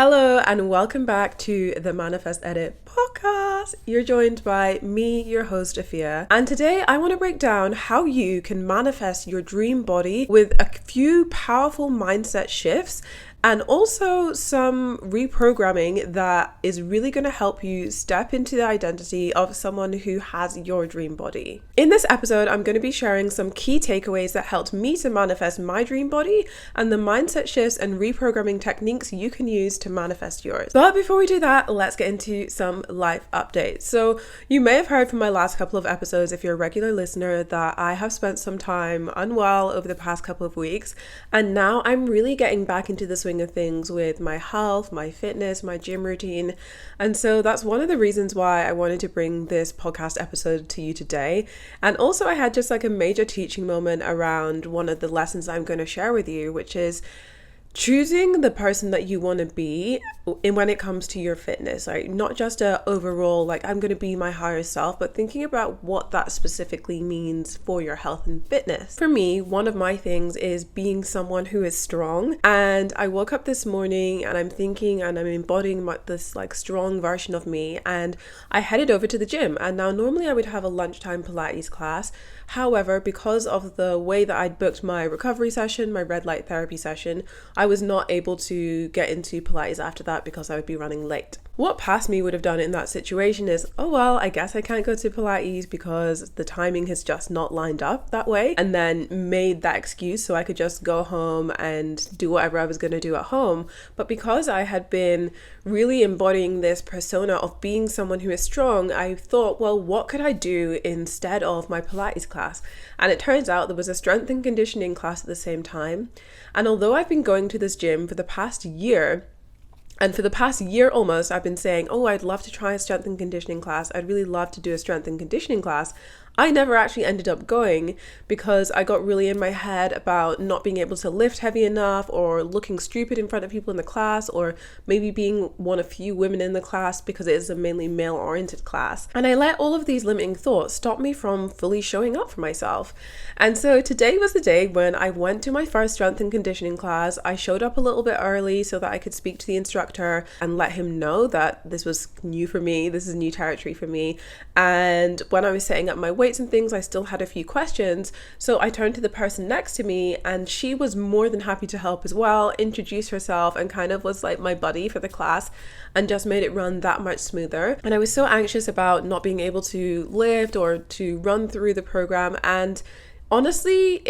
Hello and welcome back to the Manifest Edit podcast. You're joined by me, your host, Afia. And today I want to break down how you can manifest your dream body with a few powerful mindset shifts and also some reprogramming that is really going to help you step into the identity of someone who has your dream body. In this episode, I'm going to be sharing some key takeaways that helped me to manifest my dream body and the mindset shifts and reprogramming techniques you can use to manifest yours. But before we do that, let's get into some life updates. So you may have heard from my last couple of episodes, if you're a regular listener, that I have spent some time unwell over the past couple of weeks, and now I'm really getting back into the swing of things with my health, my fitness, my gym routine. And so that's one of the reasons why I wanted to bring this podcast episode to you today. And also I had just like a major teaching moment around one of the lessons I'm going to share with you, which is choosing the person that you want to be when it comes to your fitness, like not just a overall like I'm going to be my higher self, but thinking about what that specifically means for your health and fitness. For me, one of my things is being someone who is strong, and I woke up this morning and I'm thinking and I'm embodying this like strong version of me, and I headed over to the gym. And now normally I would have a lunchtime Pilates class. However, because of the way that I'd booked my recovery session, my red light therapy session, I was not able to get into Pilates after that because I would be running late. What past me would have done in that situation is, oh well, I guess I can't go to Pilates because the timing has just not lined up that way, and then made that excuse so I could just go home and do whatever I was going to do at home. But because I had been really embodying this persona of being someone who is strong, I thought, well, what could I do instead of my Pilates class? And it turns out there was a strength and conditioning class at the same time. And although I've been going to this gym for the past year, and for the past year almost, I've been saying, oh, I'd love to try a strength and conditioning class. I'd really love to do a strength and conditioning class. I never actually ended up going because I got really in my head about not being able to lift heavy enough, or looking stupid in front of people in the class, or maybe being one of few women in the class because it is a mainly male-oriented class. And I let all of these limiting thoughts stop me from fully showing up for myself. And so today was the day when I went to my first strength and conditioning class. I showed up a little bit early so that I could speak to the instructor and let him know that this was new for me. This is new territory for me. And when I was setting up my weights and things, I still had a few questions. So I turned to the person next to me, and she was more than happy to help as well, introduce herself, and kind of was like my buddy for the class, and just made it run that much smoother. And I was so anxious about not being able to lift or to run through the program, and honestly,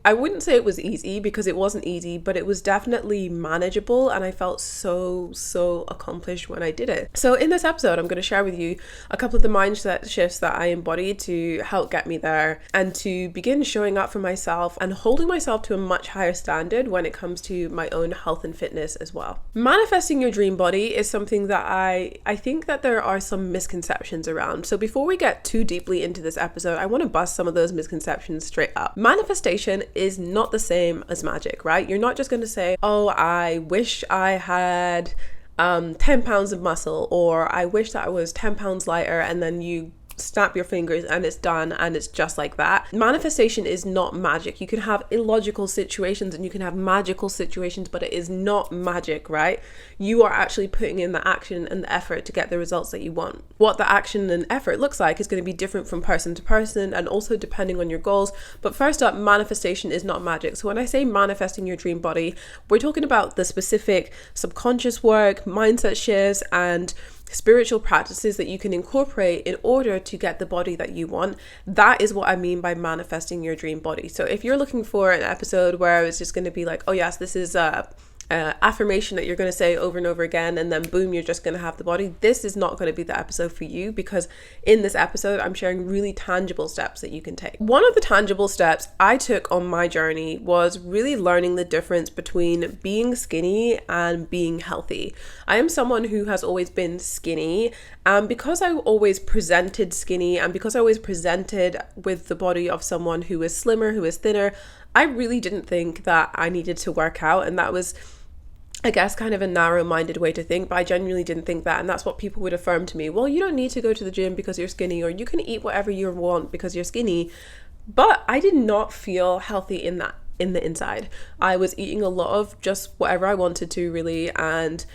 I wouldn't say it was easy because it wasn't easy, but it was definitely manageable, and I felt so accomplished when I did it. So in this episode, I'm going to share with you a couple of the mindset shifts that I embodied to help get me there and to begin showing up for myself and holding myself to a much higher standard when it comes to my own health and fitness as well. Manifesting your dream body is something that I think that there are some misconceptions around. So before we get too deeply into this episode, I want to bust some of those misconceptions straight up. Manifestation is not the same as magic, right? You're not just going to say, oh, I wish I had 10 pounds of muscle, or I wish that I was 10 pounds lighter, and then you snap your fingers and it's done, and it's just like that. Manifestation is not magic. You can have illogical situations and you can have magical situations, but it is not magic, right? You are actually putting in the action and the effort to get the results that you want. What the action and effort looks like is going to be different from person to person, and also depending on your goals. But first up, manifestation is not magic. So when I say manifesting your dream body, we're talking about the specific subconscious work, mindset shifts, and spiritual practices that you can incorporate in order to get the body that you want. That is what I mean by manifesting your dream body. So if you're looking for an episode where it's just going to be like, oh yes, this is affirmation that you're going to say over and over again, and then boom, you're just going to have the body, this is not going to be the episode for you, because in this episode I'm sharing really tangible steps that you can take. One of the tangible steps I took on my journey was really learning the difference between being skinny and being healthy. I am someone who has always been skinny, and because I always presented skinny, and because I always presented with the body of someone who is slimmer, who is thinner, I really didn't think that I needed to work out. And that was, I guess, kind of a narrow-minded way to think, but I genuinely didn't think that. And that's what people would affirm to me. Well, you don't need to go to the gym because you're skinny, or you can eat whatever you want because you're skinny. But I did not feel healthy in the inside. I was eating a lot of just whatever I wanted to, really. And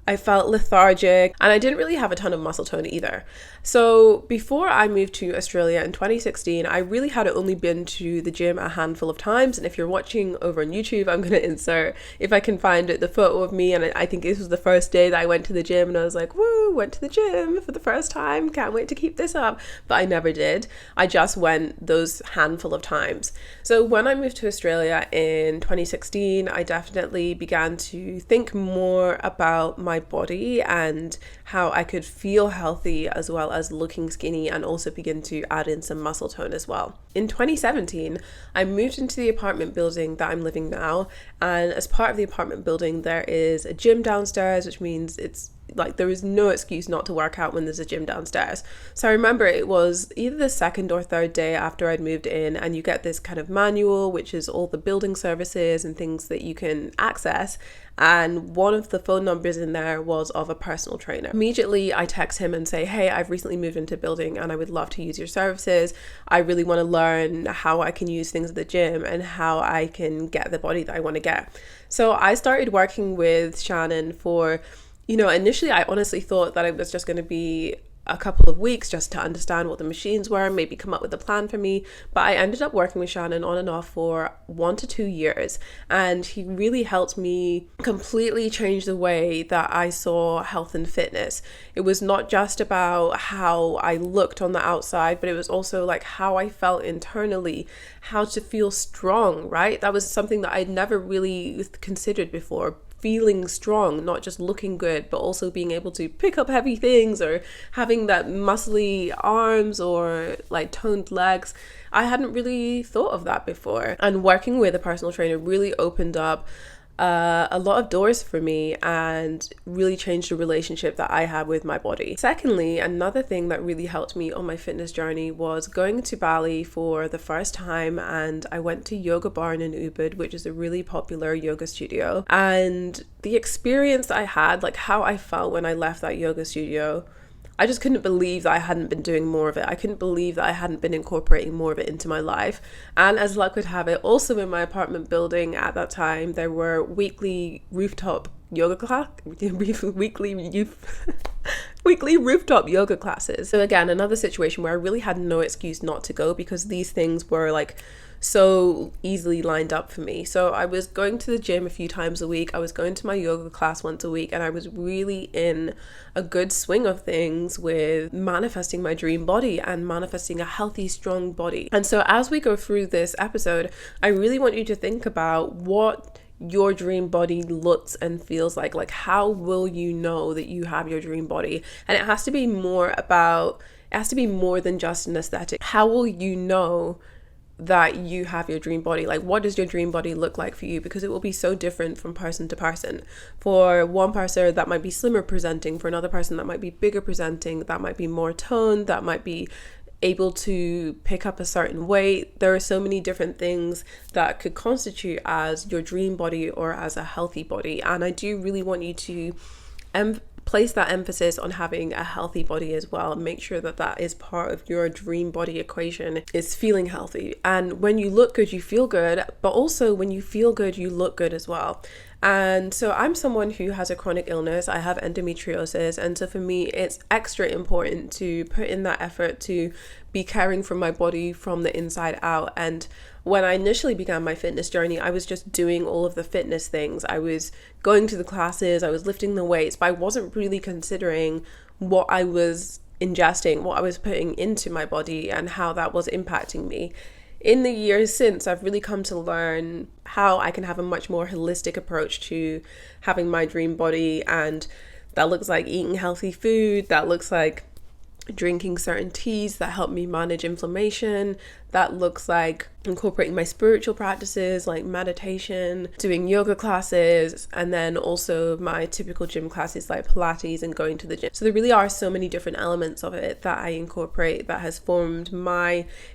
I felt lethargic, and I didn't really have a ton of muscle tone either. So before I moved to Australia in 2016, I really had only been to the gym a handful of times. And if you're watching over on YouTube, I'm going to insert, if I can find it, the photo of me. And I think this was the first day that I went to the gym, and I was like, woo, went to the gym for the first time. Can't wait to keep this up. But I never did. I just went those handful of times. So when I moved to Australia in 2016, I definitely began to think more about my body and how I could feel healthy as well as looking skinny, and also begin to add in some muscle tone as well. In 2017, I moved into the apartment building that I'm living now, and as part of the apartment building there is a gym downstairs, which means it's like there is no excuse not to work out when there's a gym downstairs. So I remember it was either the second or third day after I'd moved in, and you get this kind of manual which is all the building services and things that you can access, and one of the phone numbers in there was of a personal trainer. Immediately I text him and say, hey, I've recently moved into a building and I would love to use your services. I really want to learn how I can use things at the gym and how I can get the body that I want to get. So I started working with Shannon for, initially I honestly thought that it was just going to be a couple of weeks just to understand what the machines were, maybe come up with a plan for me. But I ended up working with Shannon on and off for 1 to 2 years, and he really helped me completely change the way that I saw health and fitness. It was not just about how I looked on the outside, but it was also like how I felt internally, how to feel strong, right? That was something that I'd never really considered before. Feeling strong, not just looking good, but also being able to pick up heavy things or having that muscly arms or like toned legs. I hadn't really thought of that before. And working with a personal trainer really opened up a lot of doors for me and really changed the relationship that I had with my body. Secondly, another thing that really helped me on my fitness journey was going to Bali for the first time, and I went to Yoga Barn in Ubud, which is a really popular yoga studio. And the experience I had, like how I felt when I left that yoga studio, I just couldn't believe that I hadn't been doing more of it. I couldn't believe that I hadn't been incorporating more of it into my life. And as luck would have it, also in my apartment building at that time, there were weekly rooftop yoga class, weekly rooftop yoga classes. So again, another situation where I really had no excuse not to go, because these things were like so easily lined up for me. So I was going to the gym a few times a week. I was going to my yoga class once a week, and I was really in a good swing of things with manifesting my dream body and manifesting a healthy, strong body. And so as we go through this episode, I really want you to think about what your dream body looks and feels like how will you know that you have your dream body? And it has to be more than just an aesthetic. How will you know that you have your dream body? Like, what does your dream body look like for you? Because it will be so different from person to person. For one person that might be slimmer presenting, for another person that might be bigger presenting, that might be more toned, that might be able to pick up a certain weight. There are so many different things that could constitute as your dream body or as a healthy body. And I do really want you to place that emphasis on having a healthy body as well, and make sure that that is part of your dream body equation, is feeling healthy. And when you look good, you feel good, but also when you feel good, you look good as well. And so I'm someone who has a chronic illness. I have endometriosis, and so for me it's extra important to put in that effort to be caring for my body from the inside out. And when I initially began my fitness journey, I was just doing all of the fitness things. I was going to the classes, I was lifting the weights, but I wasn't really considering what I was ingesting, what I was putting into my body, and how that was impacting me. In the years since, I've really come to learn how I can have a much more holistic approach to having my dream body, and that looks like eating healthy food, that looks like drinking certain teas that help me manage inflammation, that looks like incorporating my spiritual practices like meditation, doing yoga classes, and then also my typical gym classes like Pilates and going to the gym. So there really are so many different elements of it that I incorporate that has formed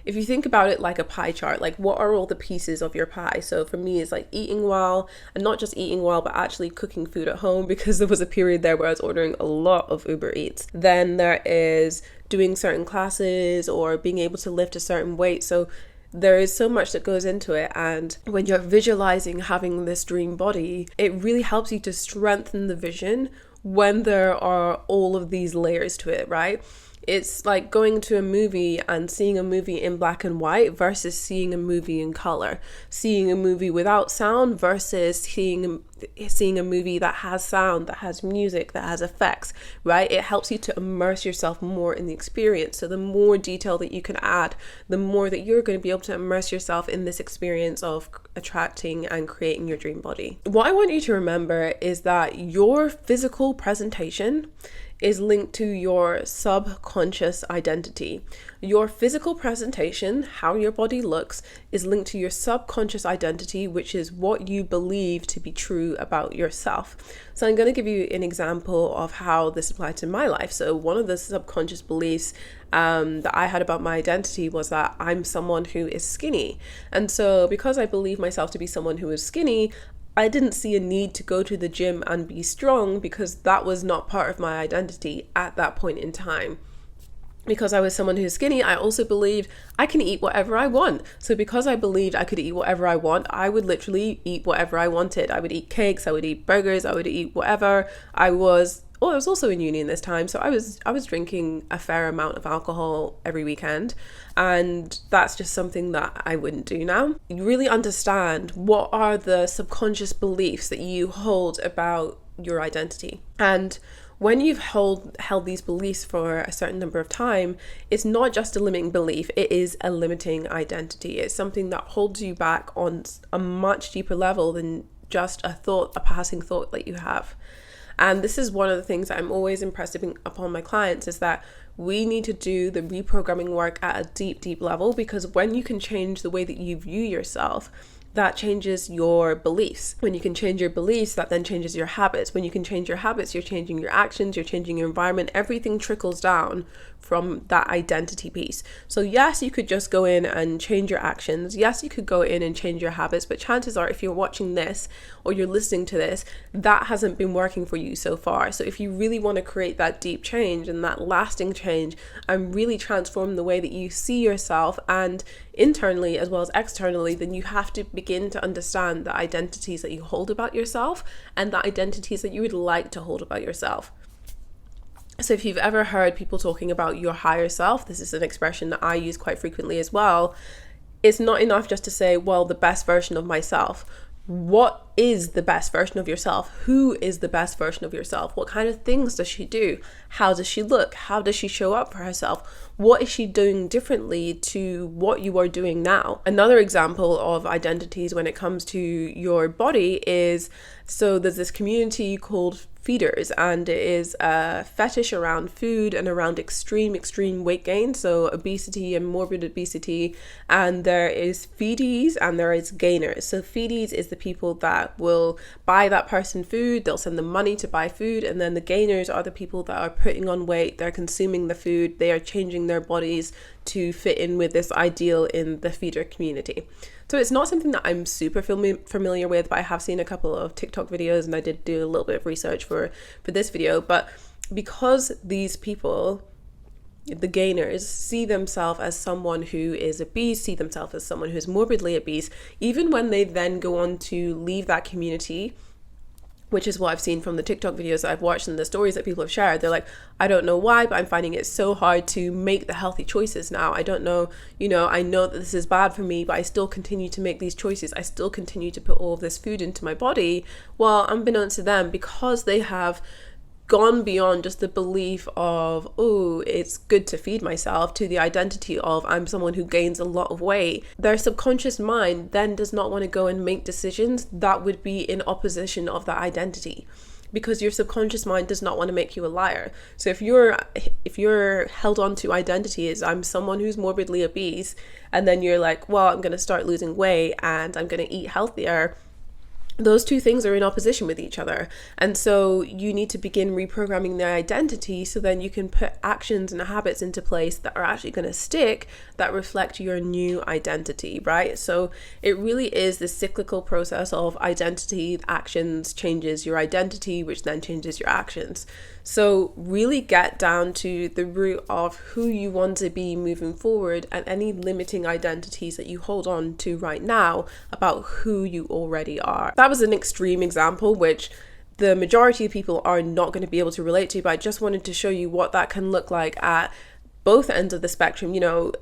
if you think about it like a pie chart, like what are all the pieces of your pie? So for me, it's like eating well, and not just eating well, but actually cooking food at home, because there was a period there where I was ordering a lot of Uber Eats. Then there is doing certain classes or being able to lift a certain weight. So there is so much that goes into it, and when you're visualizing having this dream body, it really helps you to strengthen the vision when there are all of these layers to it, right? It's like going to a movie and seeing a movie in black and white versus seeing a movie in color, seeing a movie without sound versus seeing a movie that has sound, that has music, that has effects, right? It helps you to immerse yourself more in the experience. So the more detail that you can add, the more that you're going to be able to immerse yourself in this experience of attracting and creating your dream body. What I want you to remember is that your physical presentation is linked to your subconscious identity. Your physical presentation, how your body looks, is linked to your subconscious identity, which is what you believe to be true about yourself. So I'm going to give you an example of how this applied to my life. So one of the subconscious beliefs that I had about my identity was that I'm someone who is skinny. And so because I believe myself to be someone who is skinny, I didn't see a need to go to the gym and be strong because that was not part of my identity at that point in time. Because I was someone who's skinny, I also believed I can eat whatever I want. So because I believed I could eat whatever I want, I would literally eat whatever I wanted. I would eat cakes, I would eat burgers, I would eat whatever. I was also in uni in this time, so I was drinking a fair amount of alcohol every weekend, and that's just something that I wouldn't do now. You really understand what are the subconscious beliefs that you hold about your identity. And when you've held these beliefs for a certain number of time, it's not just a limiting belief, it is a limiting identity. It's something that holds you back on a much deeper level than just a passing thought that you have. And this is one of the things that I'm always impressing upon my clients, is that we need to do the reprogramming work at a deep, deep level, because when you can change the way that you view yourself, that changes your beliefs. When you can change your beliefs, that then changes your habits. When you can change your habits, you're changing your actions, you're changing your environment. Everything trickles down from that identity piece. So yes, you could just go in and change your actions. Yes, you could go in and change your habits, but chances are if you're watching this or you're listening to this, that hasn't been working for you so far. So if you really want to create that deep change and that lasting change and really transform the way that you see yourself, and internally as well as externally, then you have to begin to understand the identities that you hold about yourself and the identities that you would like to hold about yourself. So if you've ever heard people talking about your higher self, this is an expression that I use quite frequently as well. It's not enough just to say, well, the best version of myself. What is the best version of yourself? Who is the best version of yourself? What kind of things does she do? How does she look? How does she show up for herself? What is she doing differently to what you are doing now? Another example of identities when it comes to your body is, so there's this community called feeders, and it is a fetish around food and around extreme weight gain, so obesity and morbid obesity. And there is feedies and there is gainers. So feedies is the people that will buy that person food, they'll send them money to buy food, and then the gainers are the people that are putting on weight, they're consuming the food, they are changing their bodies to fit in with this ideal in the feeder community. So it's not something that I'm super familiar with, but I have seen a couple of TikTok videos and I did do a little bit of research for this video. But because these people, the gainers, see themselves as someone who is obese, see themselves as someone who is morbidly obese, even when they then go on to leave that community, which is what I've seen from the TikTok videos that I've watched and the stories that people have shared. They're like, I don't know why, but I'm finding it so hard to make the healthy choices now. I don't know, I know that this is bad for me, but I still continue to make these choices. I still continue to put all of this food into my body. Well, unbeknownst to them, because they have gone beyond just the belief of, oh, it's good to feed myself, to the identity of I'm someone who gains a lot of weight, their subconscious mind then does not want to go and make decisions that would be in opposition of that identity, because your subconscious mind does not want to make you a liar. So if you're held on to identity as I'm someone who's morbidly obese, and then you're like, well, I'm going to start losing weight and I'm going to eat healthier, those two things are in opposition with each other. And so you need to begin reprogramming their identity so then you can put actions and habits into place that are actually going to stick, that reflect your new identity, right? So it really is this cyclical process of identity, actions, changes your identity, which then changes your actions. So really get down to the root of who you want to be moving forward and any limiting identities that you hold on to right now about who you already are. That was an extreme example, which the majority of people are not going to be able to relate to, but I just wanted to show you what that can look like at both ends of the spectrum.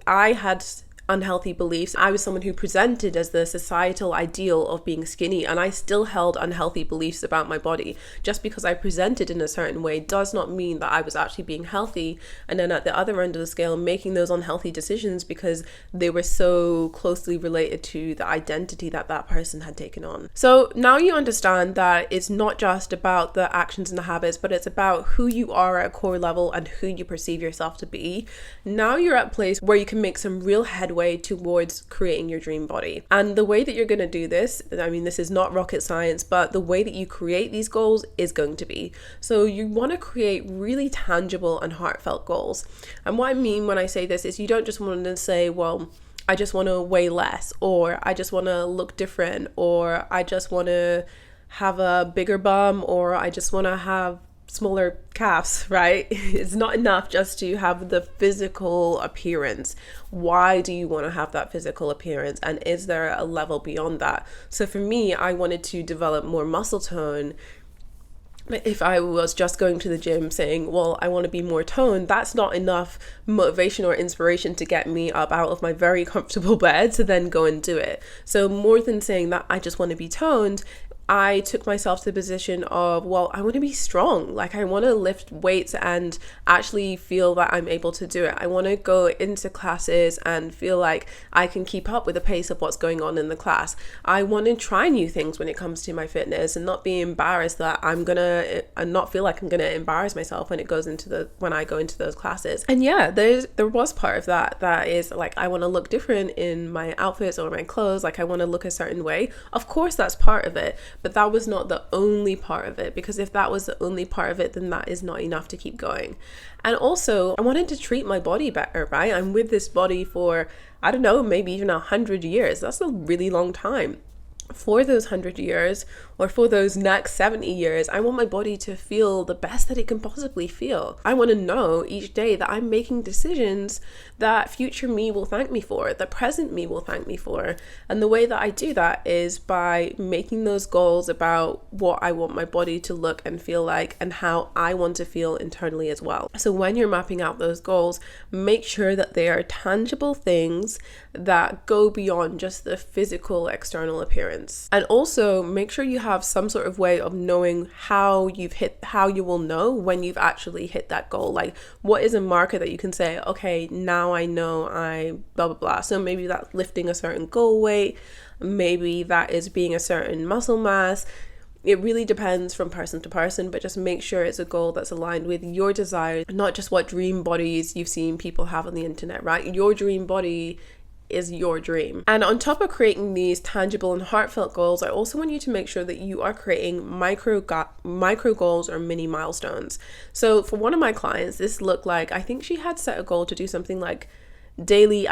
I had unhealthy beliefs. I was someone who presented as the societal ideal of being skinny, and I still held unhealthy beliefs about my body. Just because I presented in a certain way does not mean that I was actually being healthy. And then at the other end of the scale, making those unhealthy decisions because they were so closely related to the identity that that person had taken on. So now you understand that it's not just about the actions and the habits, but it's about who you are at a core level and who you perceive yourself to be. Now you're at a place where you can make some real headway towards creating your dream body. And the way that you're going to do this, this is not rocket science, but the way that you create these goals is going to be. So you want to create really tangible and heartfelt goals. And what I mean when I say this is you don't just want to say, well, I just want to weigh less, or I just want to look different, or I just want to have a bigger bum, or I just want to have smaller calves, right? It's not enough just to have the physical appearance. Why do you want to have that physical appearance? And is there a level beyond that? So for me, I wanted to develop more muscle tone. If I was just going to the gym saying, well, I want to be more toned, that's not enough motivation or inspiration to get me up out of my very comfortable bed to then go and do it. So more than saying that I just want to be toned, I took myself to the position of, well, I want to be strong. Like, I want to lift weights and actually feel that I'm able to do it. I want to go into classes and feel like I can keep up with the pace of what's going on in the class. I want to try new things when it comes to my fitness and not be embarrassed that and not feel like I'm gonna embarrass myself when I go into those classes. And yeah, there was part of that is like, I want to look different in my outfits or my clothes. Like, I want to look a certain way. Of course, that's part of it. But that was not the only part of it, because if that was the only part of it, then that is not enough to keep going. And also, I wanted to treat my body better, right? I'm with this body for, I don't know, maybe even 100 years. That's a really long time. For those 100 years, or for those next 70 years, I want my body to feel the best that it can possibly feel. I want to know each day that I'm making decisions that future me will thank me for, that present me will thank me for. And the way that I do that is by making those goals about what I want my body to look and feel like, and how I want to feel internally as well. So when you're mapping out those goals, make sure that they are tangible things that go beyond just the physical external appearance. And also make sure you have some sort of way of knowing how you will know when you've actually hit that goal. Like, what is a marker that you can say, okay, now I know I blah blah blah. So maybe that's lifting a certain goal weight, maybe that is being a certain muscle mass. It really depends from person to person, but just make sure it's a goal that's aligned with your desires, not just what dream bodies you've seen people have on the internet, right? Your dream body is your dream. And on top of creating these tangible and heartfelt goals, I also want you to make sure that you are creating micro goals or mini milestones. So for one of my clients, this looked like, I think she had set a goal to do something like daily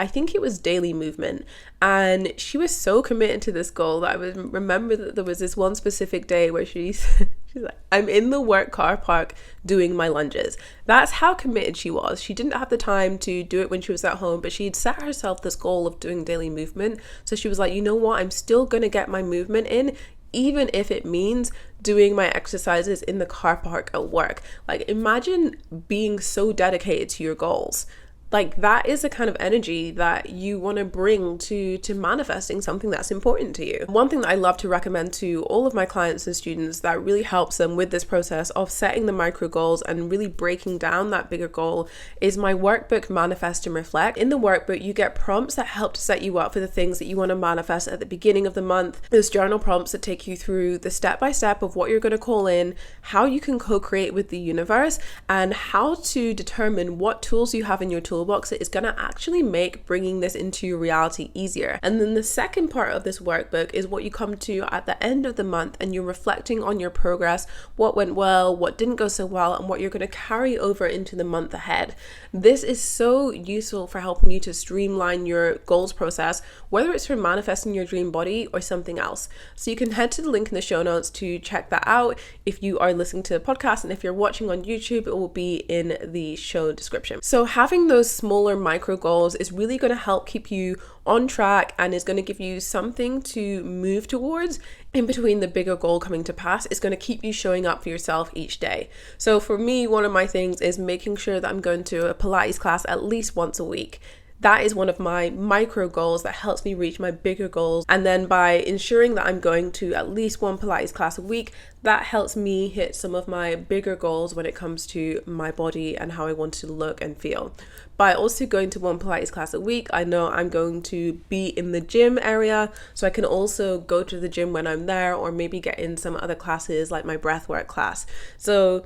movement, and she was so committed to this goal that I would remember that there was this one specific day where she's like, I'm in the work car park doing my lunges. That's how committed she was. She didn't have the time to do it when she was at home, but she'd set herself this goal of doing daily movement. So she was like, you know what, I'm still gonna get my movement in, even if it means doing my exercises in the car park at work. Like, imagine being so dedicated to your goals. Like, that is the kind of energy that you want to bring to manifesting something that's important to you. One thing that I love to recommend to all of my clients and students that really helps them with this process of setting the micro goals and really breaking down that bigger goal is my workbook, Manifest and Reflect. In the workbook, you get prompts that help to set you up for the things that you want to manifest at the beginning of the month. There's journal prompts that take you through the step-by-step of what you're going to call in, how you can co-create with the universe, and how to determine what tools you have in your toolbox that is going to actually make bringing this into your reality easier. And then the second part of this workbook is what you come to at the end of the month, and you're reflecting on your progress, what went well, what didn't go so well, and what you're going to carry over into the month ahead. This is so useful for helping you to streamline your goals process, whether it's for manifesting your dream body or something else. So you can head to the link in the show notes to check that out if you are listening to the podcast, and if you're watching on YouTube, it will be in the show description. So having those those smaller micro goals is really going to help keep you on track and is going to give you something to move towards in between the bigger goal coming to pass. It's going to keep you showing up for yourself each day. So for me, one of my things is making sure that I'm going to a Pilates class at least once a week. That is one of my micro goals that helps me reach my bigger goals. And then by ensuring that I'm going to at least one Pilates class a week, that helps me hit some of my bigger goals when it comes to my body and how I want to look and feel. By also going to one Pilates class a week, I know I'm going to be in the gym area, so I can also go to the gym when I'm there, or maybe get in some other classes like my breathwork class. So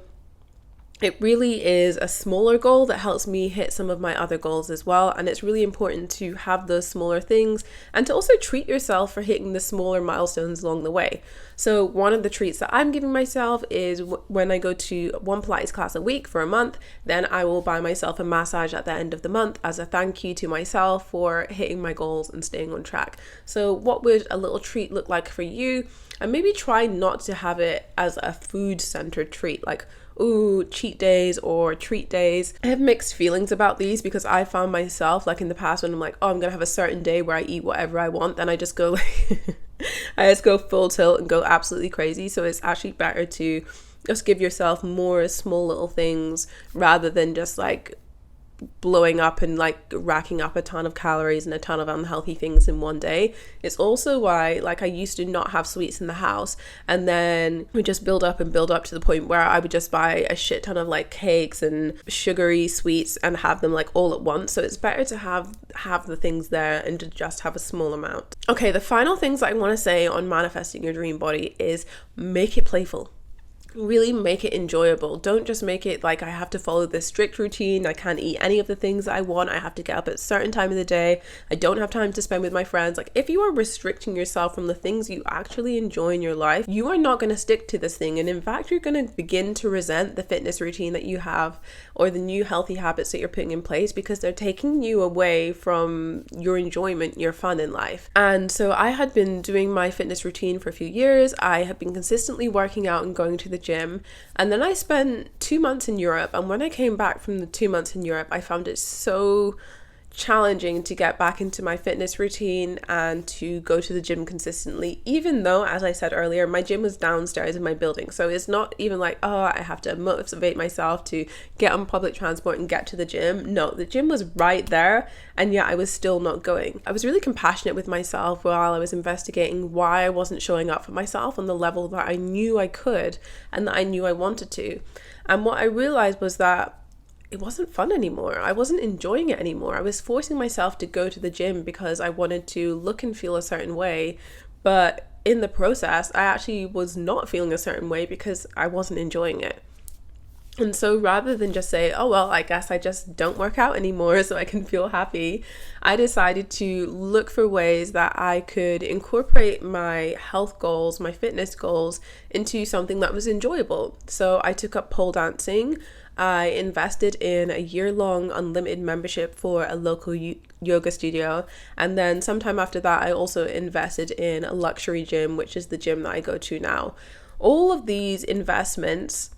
it really is a smaller goal that helps me hit some of my other goals as well. And it's really important to have those smaller things and to also treat yourself for hitting the smaller milestones along the way. So one of the treats that I'm giving myself is when I go to one Pilates class a week for a month, then I will buy myself a massage at the end of the month as a thank you to myself for hitting my goals and staying on track. So what would a little treat look like for you? And maybe try not to have it as a food-centered treat, like ooh, cheat days or treat days. I have mixed feelings about these because I found myself like in the past when I'm like, oh, I'm gonna have a certain day where I eat whatever I want, then I just go like I just go full tilt and go absolutely crazy. So it's actually better to just give yourself more small little things rather than just like blowing up and like racking up a ton of calories and a ton of unhealthy things in one day. It's also why like I used to not have sweets in the house, and then we just build up to the point where I would just buy a shit ton of like cakes and sugary sweets and have them like all at once. So it's better to have the things there and to just have a small amount. Okay, the final things that I want to say on manifesting your dream body is make it playful. Really make it enjoyable. Don't just make it like I have to follow this strict routine. I can't eat any of the things that I want. I have to get up at a certain time of the day. I don't have time to spend with my friends. Like if you are restricting yourself from the things you actually enjoy in your life, you are not going to stick to this thing. And in fact, you're going to begin to resent the fitness routine that you have or the new healthy habits that you're putting in place because they're taking you away from your enjoyment, your fun in life. And so I had been doing my fitness routine for a few years. I have been consistently working out and going to the gym, and then I spent 2 months in Europe, and when I came back from the 2 months in Europe, I found it so challenging to get back into my fitness routine and to go to the gym consistently, even though, as I said earlier, my gym was downstairs in my building. So it's not even like, oh, I have to motivate myself to get on public transport and get to the gym. No, the gym was right there, and yet I was still not going. I was really compassionate with myself while I was investigating why I wasn't showing up for myself on the level that I knew I could and that I knew I wanted to. And what I realized was that it wasn't fun anymore. I wasn't enjoying it anymore. I was forcing myself to go to the gym because I wanted to look and feel a certain way. But in the process, I actually was not feeling a certain way because I wasn't enjoying it. And so rather than just say, oh, well, I guess I just don't work out anymore so I can feel happy, I decided to look for ways that I could incorporate my health goals, my fitness goals into something that was enjoyable. So I took up pole dancing. I invested in a year-long unlimited membership for a local yoga studio. And then sometime after that, I also invested in a luxury gym, which is the gym that I go to now. All of these investments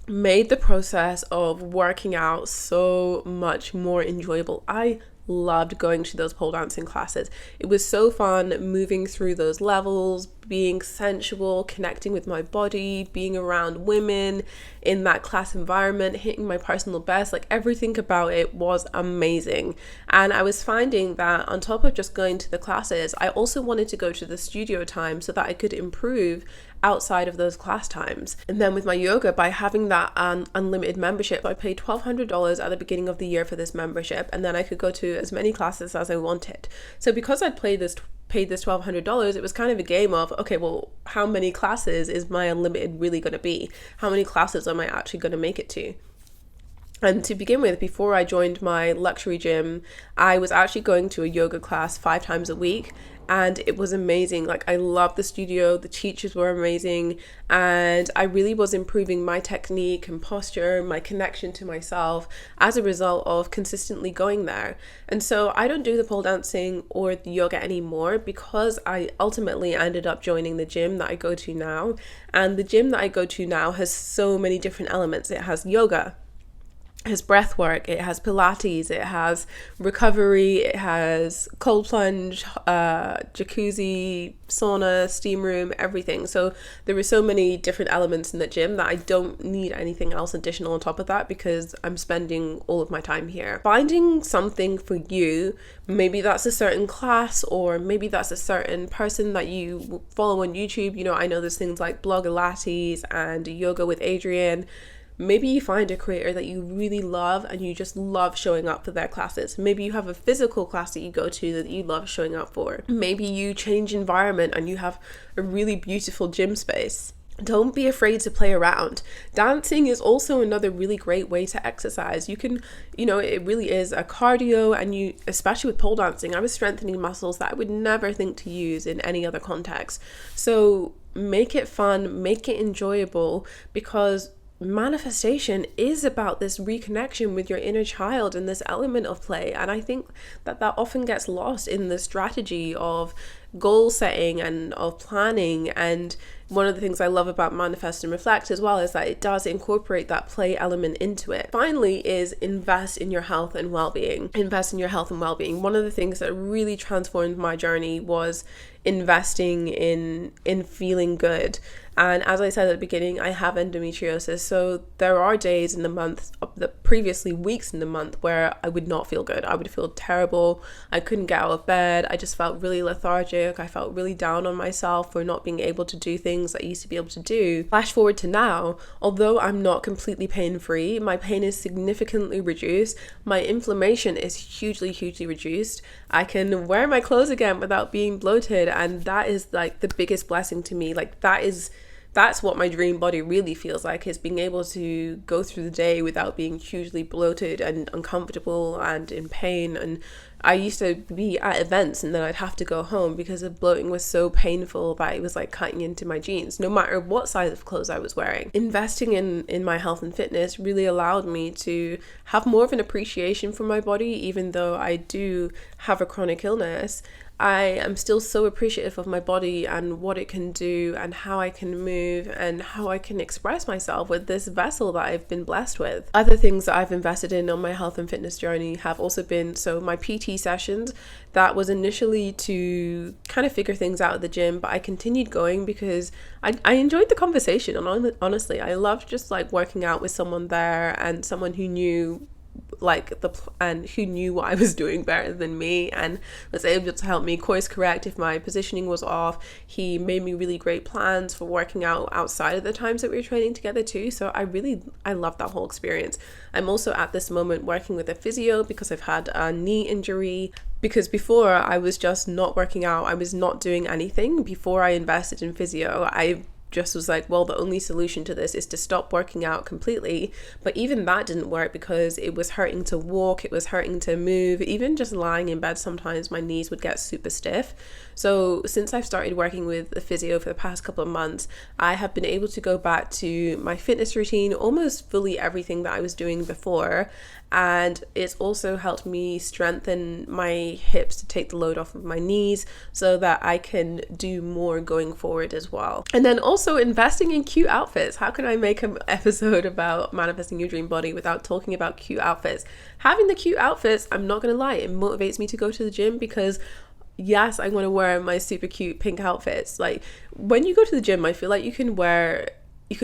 made the process of working out so much more enjoyable. I loved going to those pole dancing classes. It was so fun moving through those levels, being sensual, connecting with my body, being around women in that class environment, hitting my personal best. Like everything about it was amazing. And I was finding that on top of just going to the classes, I also wanted to go to the studio time so that I could improve outside of those class times. And then with my yoga, by having that unlimited membership, I paid $1,200 at the beginning of the year for this membership, and then I could go to as many classes as I wanted. So because I'd paid this $1,200, it was kind of a game of, okay, well, how many classes is my unlimited really going to be? How many classes am I actually going to make it to? And to begin with, before I joined my luxury gym, I was actually going to a yoga class 5 times a week, and it was amazing. Like, I loved the studio, the teachers were amazing, and I really was improving my technique and posture, my connection to myself as a result of consistently going there. And so I don't do the pole dancing or the yoga anymore because I ultimately ended up joining the gym that I go to now. And the gym that I go to now has so many different elements. It has yoga, has breath work, it has Pilates, it has recovery, it has cold plunge, jacuzzi, sauna, steam room, everything. So there are so many different elements in the gym that I don't need anything else additional on top of that, because I'm spending all of my time here. Finding something for you, maybe that's a certain class, or maybe that's a certain person that you follow on YouTube. You know, I know there's things like Blogilates and Yoga with Adriene. Maybe you find a creator that you really love and you just love showing up for their classes. Maybe you have a physical class that you go to that you love showing up for. Maybe you change environment and you have a really beautiful gym space. Don't be afraid to play around. Dancing is also another really great way to exercise. You can, it really is a cardio, and you, especially with pole dancing, I was strengthening muscles that I would never think to use in any other context. So make it fun, make it enjoyable, because manifestation is about this reconnection with your inner child and this element of play. And I think that often gets lost in the strategy of goal setting and of planning. And one of the things I love about Manifest and Reflect as well is that it does incorporate that play element into it. Finally is invest in your health and well-being. Invest in your health and well-being. One of the things that really transformed my journey was investing in feeling good. And as I said at the beginning, I have endometriosis. So there are days in the month, previously weeks in the month, where I would not feel good. I would feel terrible. I couldn't get out of bed. I just felt really lethargic. I felt really down on myself for not being able to do things I used to be able to do. Flash forward to now, although I'm not completely pain-free, my pain is significantly reduced. My inflammation is hugely reduced. I can wear my clothes again without being bloated. And that is like the biggest blessing to me. Like that's what my dream body really feels like, is being able to go through the day without being hugely bloated and uncomfortable and in pain. And I used to be at events and then I'd have to go home because the bloating was so painful that it was like cutting into my jeans, no matter what size of clothes I was wearing. Investing in my health and fitness really allowed me to have more of an appreciation for my body. Even though I do have a chronic illness, I am still so appreciative of my body and what it can do and how I can move and how I can express myself with this vessel that I've been blessed with. Other things that I've invested in on my health and fitness journey have also been, so my PT sessions, that was initially to kind of figure things out at the gym, but I continued going because I enjoyed the conversation. And honestly, I loved just like working out with someone there and someone who knew who knew what I was doing better than me and was able to help me course correct if my positioning was off. He made me really great plans for working out outside of the times that we were training together too. So I love that whole experience. I'm also at this moment working with a physio because I've had a knee injury. Because before I was just not working out, I was not doing anything. Before I invested in physio, I just was like, well, the only solution to this is to stop working out completely. But even that didn't work because it was hurting to walk, it was hurting to move. Even just lying in bed, sometimes my knees would get super stiff. So since I've started working with the physio for the past couple of months, I have been able to go back to my fitness routine, almost fully everything that I was doing before. And it's also helped me strengthen my hips to take the load off of my knees so that I can do more going forward as well. And then also investing in cute outfits. How can I make an episode about manifesting your dream body without talking about cute outfits? Having the cute outfits, I'm not going to lie, it motivates me to go to the gym because yes, I want to wear my super cute pink outfits. Like when you go to the gym, I feel like you can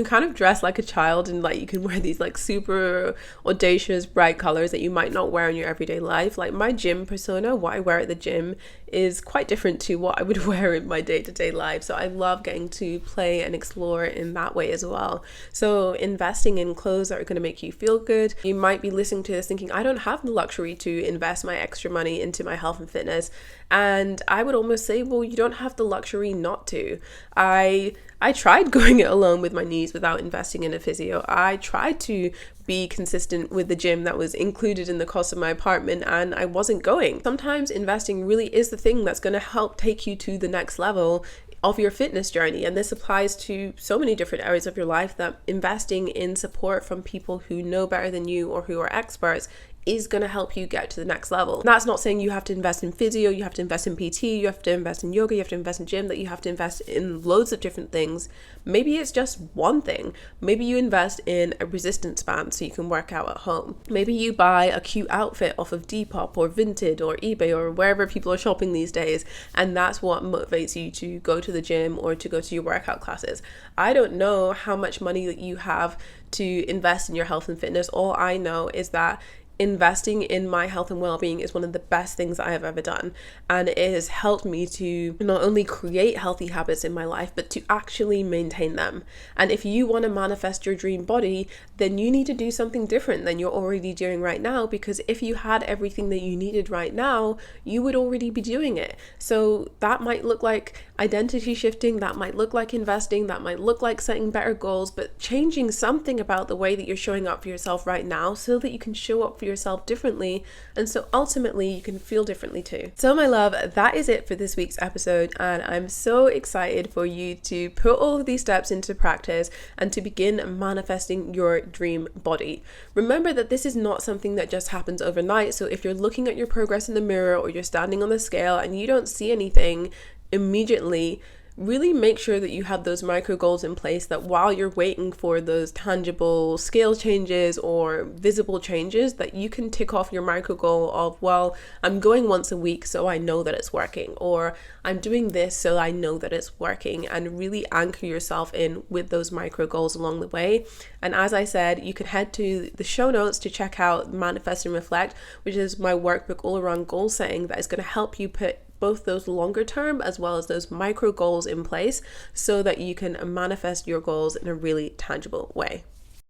kind of dress like a child and like you can wear these like super audacious bright colors that you might not wear in your everyday life. Like my gym persona, what I wear at the gym is quite different to what I would wear in my day-to-day life. So I love getting to play and explore in that way as well. So investing in clothes that are going to make you feel good. You might be listening to this thinking, I don't have the luxury to invest my extra money into my health and fitness. And I would almost say, well, you don't have the luxury not to. I tried going it alone with my knees without investing in a physio. I tried to be consistent with the gym that was included in the cost of my apartment and I wasn't going. Sometimes investing really is the thing that's going to help take you to the next level of your fitness journey. And this applies to so many different areas of your life, that investing in support from people who know better than you or who are experts is going to help you get to the next level. And that's not saying you have to invest in physio, you have to invest in PT, you have to invest in yoga, you have to invest in gym, that you have to invest in loads of different things. Maybe it's just one thing. Maybe you invest in a resistance band so you can work out at home. Maybe you buy a cute outfit off of Depop or Vinted or eBay or wherever people are shopping these days, and that's what motivates you to go to the gym or to go to your workout classes. I don't know how much money that you have to invest in your health and fitness. All I know is that investing in my health and well-being is one of the best things I have ever done, and it has helped me to not only create healthy habits in my life but to actually maintain them. And if you want to manifest your dream body, then you need to do something different than you're already doing right now, because if you had everything that you needed right now, you would already be doing it. So that might look like identity shifting, that might look like investing, that might look like setting better goals, but changing something about the way that you're showing up for yourself right now so that you can show up for yourself differently, and so ultimately you can feel differently too. So my love, that is it for this week's episode, and I'm so excited for you to put all of these steps into practice and to begin manifesting your dream body. Remember that this is not something that just happens overnight, so if you're looking at your progress in the mirror or you're standing on the scale and you don't see anything immediately, really make sure that you have those micro goals in place, that while you're waiting for those tangible scale changes or visible changes, that you can tick off your micro goal of, well, I'm going once a week so I know that it's working, or I'm doing this so I know that it's working, and really anchor yourself in with those micro goals along the way. And as I said, you can head to the show notes to check out Manifest and Reflect, which is my workbook all around goal setting that is going to help you put both those longer term as well as those micro goals in place so that you can manifest your goals in a really tangible way.